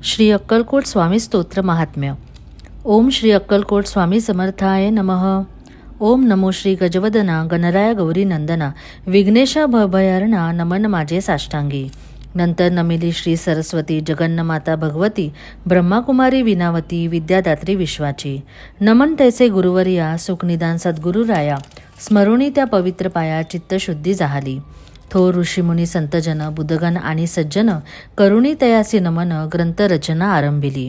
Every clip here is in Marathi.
श्री अक्कलकोट स्वामी स्तोत्र महात्म्य. ओम श्री अक्कलकोट स्वामी समर्थाय नमः. ओम नमो श्री गजवदना गणराया गौरी नंदना विघ्नेशा भभयारणा नमन माझे साष्टांगी. नंतर नमिली श्री सरस्वती जगन्नमाता भगवती ब्रह्माकुमारी विनावती विद्यादात्री विश्वाची. नमन तैसे गुरुवर्या सुखनिदान सद्गुरुराया स्मरुणी त्या पवित्र पाया चित्तशुद्धी जाहली. थोर ऋषीमुनी संतजन बुद्धगण आणि सज्जन करुणी तयासी नमन ग्रंथ रचना आरंभिली.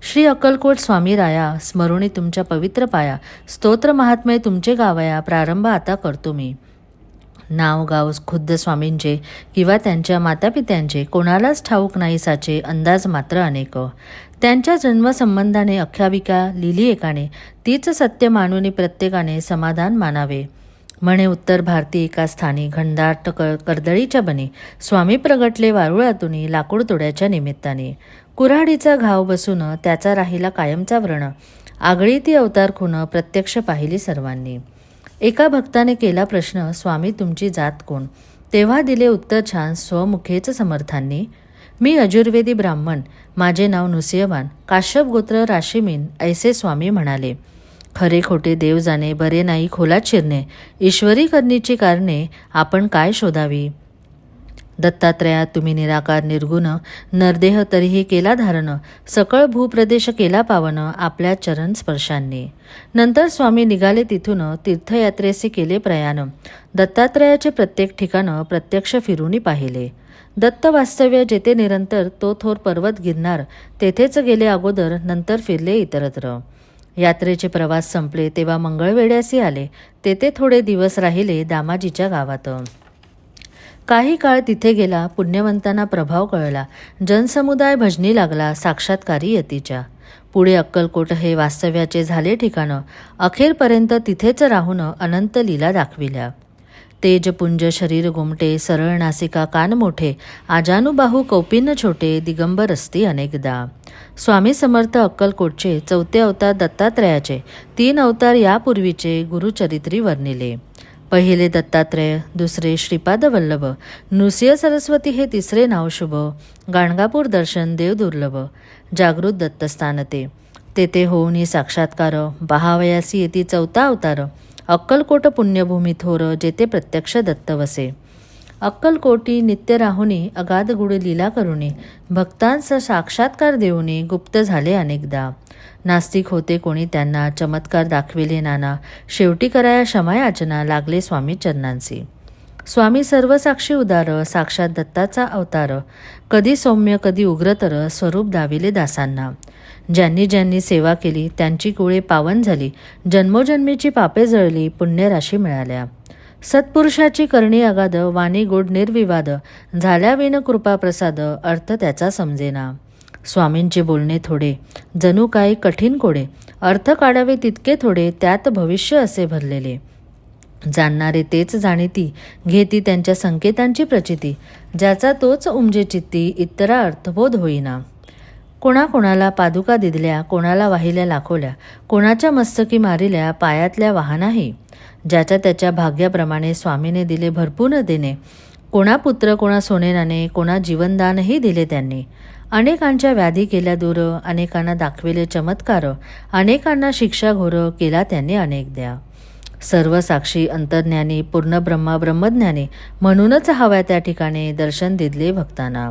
श्री अक्कलकोट स्वामी राया स्मरुणी तुमच्या पवित्र पाया स्तोत्र महात्म्य तुमचे गावया प्रारंभ आता करतो मी. नाव गाव खुद्द स्वामींचे किंवा त्यांच्या मातापित्यांचे कोणालाच ठाऊक नाही साचे अंदाज मात्र अनेक. त्यांच्या जन्मसंबंधाने अख्याविका लिहिली एकाने तीच सत्य मानून प्रत्येकाने समाधान मानावे. म्हणे उत्तर भारती एका स्थानी घनदाट कर्दळीच्या बनी स्वामी प्रगटले वारुळातुनी लाकूड तोड्याच्या निमित्ताने. कुऱ्हाडीचा घाव बसून त्याचा राहिला कायमचा व्रण आगळी ती अवतार खून प्रत्यक्ष पाहिली सर्वांनी. एका भक्ताने केला प्रश्न स्वामी तुमची जात कोण. तेव्हा दिले उत्तर छान स्वमुखेच समर्थांनी. मी अजुर्वेदी ब्राह्मण माझे नाव नुसियवान काश्यप गोत्र राशीमीन ऐसे स्वामी म्हणाले. खरे खोटे देव जाणे बरे नाही खोलात शिरणे ईश्वरी करणीची कारणे आपण काय शोधावी. दत्तात्रया तुम्ही निराकार निर्गुण नरदेह तरीही केला धारण सकळ भूप्रदेश केला पावन आपल्या चरण स्पर्शांनी. नंतर स्वामी निघाले तिथून तीर्थयात्रेसी केले प्रयाण. दत्तात्रयाचे प्रत्येक ठिकाण प्रत्यक्ष फिरूनी पाहिले. दत्त वास्तव्य जेथे निरंतर तो थोर पर्वत गिरणार तेथेच गेले अगोदर नंतर फिरले इतरत्र. यात्रेचे प्रवास संपले तेव्हा मंगळवेढ्यासी आले. तेथे थोडे दिवस राहिले दामाजीच्या गावात. काही काळ तिथे गेला पुण्यवंतांना प्रभाव कळला. जनसमुदाय भजनी लागला साक्षात्कारी यतीच्या. पुढे अक्कलकोट हे वास्तव्याचे झाले ठिकाण. अखेरपर्यंत तिथेच राहून अनंत लीला दाखविल्या. तेजपुंज शरीर गोमटे सरळ नासिका कान मोठे आजानुबाहू कौपिन्न छोटे दिगंबर असती अनेकदा. स्वामी समर्थ अक्कलकोटचे चौथे अवतार दत्तात्रयाचे 3 अवतार यापूर्वीचे गुरुचरित्री वर्णिले. पहिले दत्तात्रय दुसरे श्रीपाद वल्लभ नृसिंह सरस्वती हे तिसरे नाव शुभ. गाणगापूर दर्शन देव दुर्लभ जागृत दत्तस्थान तेथे होऊनी साक्षात्कार बहावयासी येती चौथा अवतार. अक्कलकोट पुण्यभूमी थोर जेथे प्रत्यक्ष दत्त वसे. अक्कलकोटी नित्य राहुनी अगाध गुढ लीला करुणी भक्तांचा साक्षात्कार देऊनी गुप्त झाले अनेकदा. नास्तिक होते कोणी त्यांना चमत्कार दाखविले नाना शेवटी कराया क्षमायाचना लागले स्वामी चरणांसी. स्वामी सर्वसाक्षी उदार साक्षात दत्ताचा अवतार कधी सौम्य कधी उग्रतर स्वरूप दाविले दासांना. ज्यांनी ज्यांनी सेवा केली त्यांची कुळे पावन झाली जन्मोजन्मीची पापे जळली पुण्यराशी मिळाल्या. सत्पुरुषाची करणी अगाध वाणी गोड निर्विवाद झाल्या विन कृपा प्रसाद अर्थ त्याचा समजेना. स्वामींचे बोलणे थोडे जणू काही कठीण कोडे अर्थ काढावे तितके थोडे त्यात भविष्य असे भरलेले. जाणणारे तेच जाणीती घेती त्यांच्या संकेतांची प्रचिती ज्याचा तोच उमजे चित्ती इतरा अर्थबोध होईना. कोणाकोणाला पादुका दिदल्या कोणाला वाहिल्या लाखोल्या कोणाच्या मस्तकी मारिल्या पायातल्या वाहनाही. ज्याच्या त्याच्या भाग्याप्रमाणे स्वामीने दिले भरपूर देणे. कोणा पुत्र कोणा सोने नाणे कोणा जीवनदानही दिले त्यांनी. अनेकांच्या व्याधी केल्या दूर अनेकांना दाखविले चमत्कार अनेकांना शिक्षा घोर केला त्यांनी अनेकदा. सर्व साक्षी अंतर्ज्ञानी पूर्ण ब्रह्मा ब्रह्मज्ञानी म्हणूनच हव्या त्या ठिकाणी दर्शन दिले भक्तांना.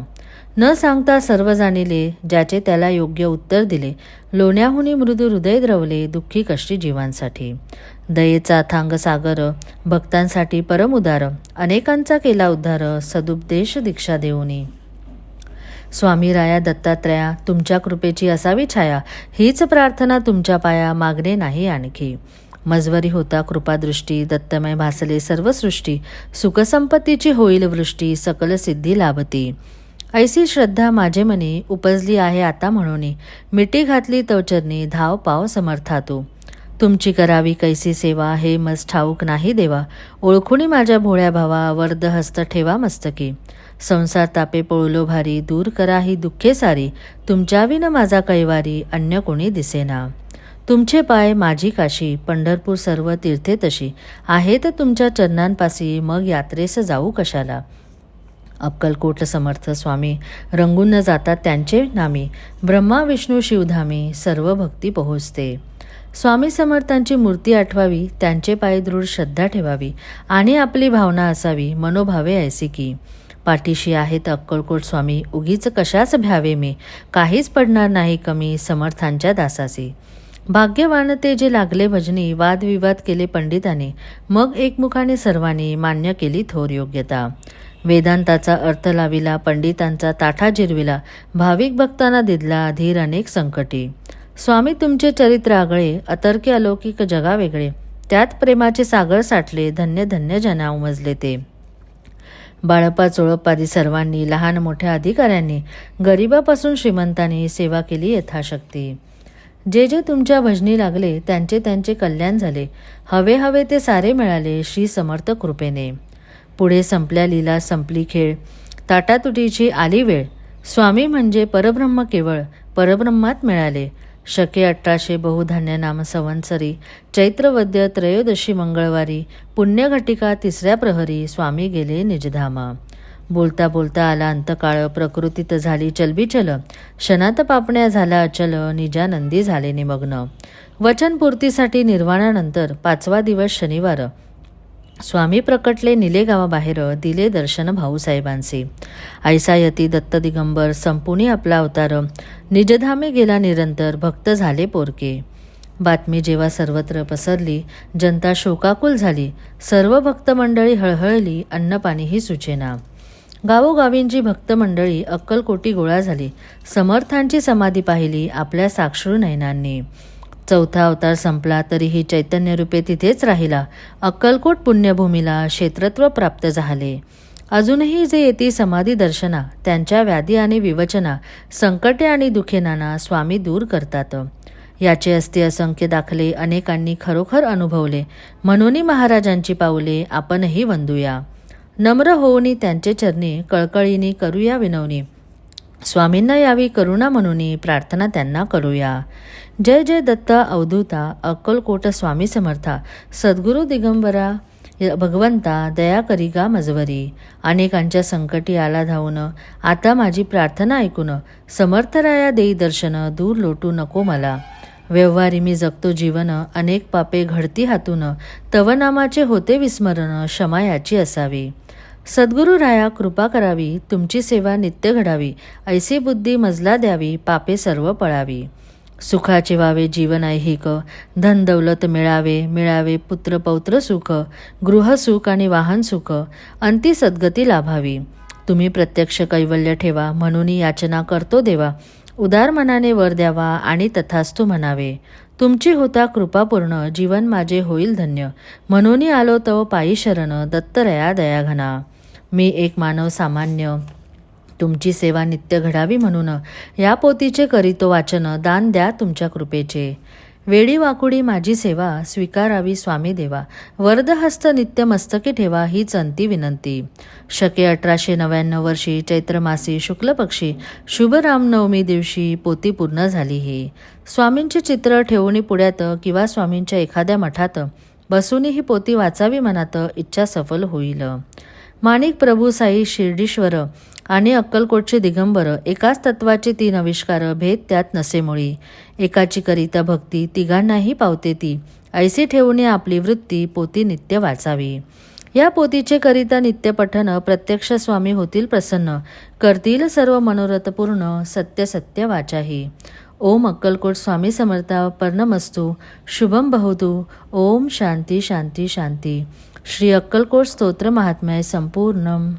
न सांगता सर्व जाणिले ज्याचे त्याला योग्य उत्तर दिले. लोण्याहुनी मृदू हृदय द्रवले दुःखी कष्टी जीवांसाठी. दयेचा थांग सागर भक्तांसाठी परम उदार अनेकांचा केला उद्धार सदुपदेश दीक्षा देऊनी. स्वामी राया दत्तात्रया तुमच्या कृपेची असावी छाया हीच प्रार्थना तुमच्या पाया मागणे नाही आणखी. मजवरी होता कृपादृष्टी दत्तमय भासले सर्व सृष्टी सुखसंपत्तीची होईल वृष्टी सकल सिद्धी लाभती. ऐसी श्रद्धा माझे मनी उपजली आहे आता म्हणून मिठी घातली तवचरणी धाव पाव समर्थातू. तुमची करावी कैसी सेवा हे मज ठाऊक नाही देवा ओळखुनी माझ्या भोळ्या भावा वर्द हस्त ठेवा मस्तकी. संसार तापे पळलो भारी दूर करा ही दुःखे सारी तुमच्या विन माझा कैवारी अन्य कोणी दिसेना. तुमचे पाय माझी काशी पंढरपूर सर्व तीर्थे तशी आहेत तुमच्या चरणांपासी मग यात्रेस जाऊ कशाला. अक्कलकोट समर्थ स्वामी रंगून न जातात त्यांचे नामी, ब्रह्मा विष्णू शिवधामी सर्व भक्ती पोहोचते. स्वामी समर्थांची मूर्ती आठवावी, त्यांचे पायी दृढ श्रद्धा ठेवावी आणि आपली भावना असावी मनोभावे ऐसी की. पाठीशी आहेत अक्कलकोट स्वामी, उगीच कशाच भ्यावे मी, काहीच पडणार नाही कमी समर्थांच्या दासासी. भाग्यवान ते जे लागले भजनी, वादविवाद केले पंडितांनी, मग एकमुखाने सर्वांनी मान्य केली थोर योग्यता. वेदांताचा अर्थ लाविला, पंडितांचा ताठा जिरविला, भाविक भक्तांना दिदला धीर अनेक संकटी. स्वामी तुमचे चरित्र आगळे, अतर्क्य अलौकिक जगा वेगळे, त्यात प्रेमाचे सागर साठले, धन्य धन्य जना उमजले ते. बाळप्पा चोळप्पादी सर्वांनी, लहान मोठ्या अधिकाऱ्यांनी, गरिबापासून श्रीमंतांनी सेवा केली यथाशक्ती. जे जे तुमच्या भजनी लागले, त्यांचे त्यांचे कल्याण झाले, हवे हवे ते सारे मिळाले श्री समर्थ कृपेने. पुढे संपल्या लीला संपली खेळ, ताटातुटीची आली वेळ, स्वामी म्हणजे परब्रह्म केवळ, परब्रह्मात मिळाले. शके 1800 बहुधान्य नाम संवत्सरी, चैत्रवद्य त्रयोदशी मंगळवारी, पुण्यघटिका 3ऱ्या प्रहरी, स्वामी गेले निजधामा. बोलता बोलता आला अंतकाळ, प्रकृतीत झाली चलबिचल, क्षणात पापण्या झाला अचल, निजानंदी झाले निमग्न. वचनपूर्तीसाठी निर्वाणानंतर 5वा दिवस शनिवार, स्वामी प्रकटले निले गावाबाहेर, दिले दर्शन भाऊसाहेबांचे. ऐसा यती दत्त दिगंबर, संपुनी आपला अवतार, निजधामे गेला निरंतर, भक्त झाले पोरके. बातमी जेव्हा सर्वत्र पसरली, जनता शोकाकुल झाली, सर्व भक्त मंडळी हळहळली, अन्नपाणीही सुचेना. गावोगावींची भक्त मंडळी अक्कलकोटी गोळा झाली, समर्थांची समाधी पाहिली आपल्या साक्षरू नयनांनी. 4था अवतार संपला तरीही चैतन्यरूपे तिथेच राहिला, अक्कलकोट पुण्यभूमीला क्षेत्रत्व प्राप्त झाले. अजूनही जे येती समाधी दर्शना, त्यांच्या व्याधी आणि विवचना, संकटे आणि दुखेनाना स्वामी दूर करतात. याचे असते असंख्य दाखले, अनेकांनी खरोखर अनुभवले, म्हणून महाराजांची पाऊले आपणही वंदूया. नम्र होऊनी त्यांचे चरणी, कळकळीनी करूया विनवणी, स्वामींना यावी करुणा म्हणून प्रार्थना त्यांना करूया. जय जय दत्ता अवधूता, अक्कलकोट स्वामी समर्था, सद्गुरू दिगंबरा भगवंता, दया करी गा मजवरी. अनेकांच्या संकटी आला धावून, आता माझी प्रार्थना ऐकून, समर्थराया देई दर्शन, दूर लोटू नको मला. व्यवहारी मी जगतो जीवन, अनेक पापे घडती हातून, तव नामाचे होते विस्मरण, क्षमा याची असावी. सद्गुरू राया कृपा करावी, तुमची सेवा नित्य घडावी, ऐसी बुद्धी मजला द्यावी, पापे सर्व पळावी. सुखाचे व्हावे जीवन ऐहिक, धन दौलत मिळावे पुत्र पौत्र सुख, गृहसुख आणि वाहन सुख, अंती सद्गती लाभावी. तुम्ही प्रत्यक्ष कैवल्य ठेवा, म्हणून याचना करतो देवा, उदार मनाने वर द्यावा आणि तथास्तु म्हणावे. तुमची होता कृपापूर्ण, जीवन माझे होईल धन्य, म्हणून आलो तव पायी शरण, दत्तरया दयाघना. मी एक मानव सामान्य, तुमची सेवा नित्य घडावी म्हणून, या पोथीचे करीतो वाचन, दान द्या तुमच्या कृपेचे. वेडी वाकुडी माझी सेवा, स्वीकारावी स्वामी देवा, वरदहस्त नित्य मस्तकी ठेवा, हीच अंती विनंती. शके 1899 वर्षी चैत्रमासी शुक्ल पक्षी, शुभ रामनवमी दिवशी पोथी पूर्ण झाली. ही स्वामींचे चित्र ठेवून पुढ्यात किंवा स्वामींच्या एखाद्या मठात बसून ही पोथी वाचावी मनात, इच्छा सफल होईल. माणिक प्रभू साई शिर्डीश्वर आणि अक्कलकोटचे दिगंबर, एकाच तत्वाचे 3 आविष्कार, भेद त्यात नसे मुळी. एकाची करिता भक्ती, तिघांनाही पावते ती, ऐसी ठेवून आपली वृत्ती, पोथी नित्य वाचावी. या पोथीचे करिता नित्य पठन, प्रत्यक्ष स्वामी होतील प्रसन्न, करतील सर्व मनोरथ पूर्ण, सत्य सत्य वाचाही. ओम अक्कलकोट स्वामी समर्था पर्णमस्तु, शुभम भवतु. ओम शांती शांती शांती. श्री अक्कलकोट स्तोत्र महात्म्य संपूर्णम.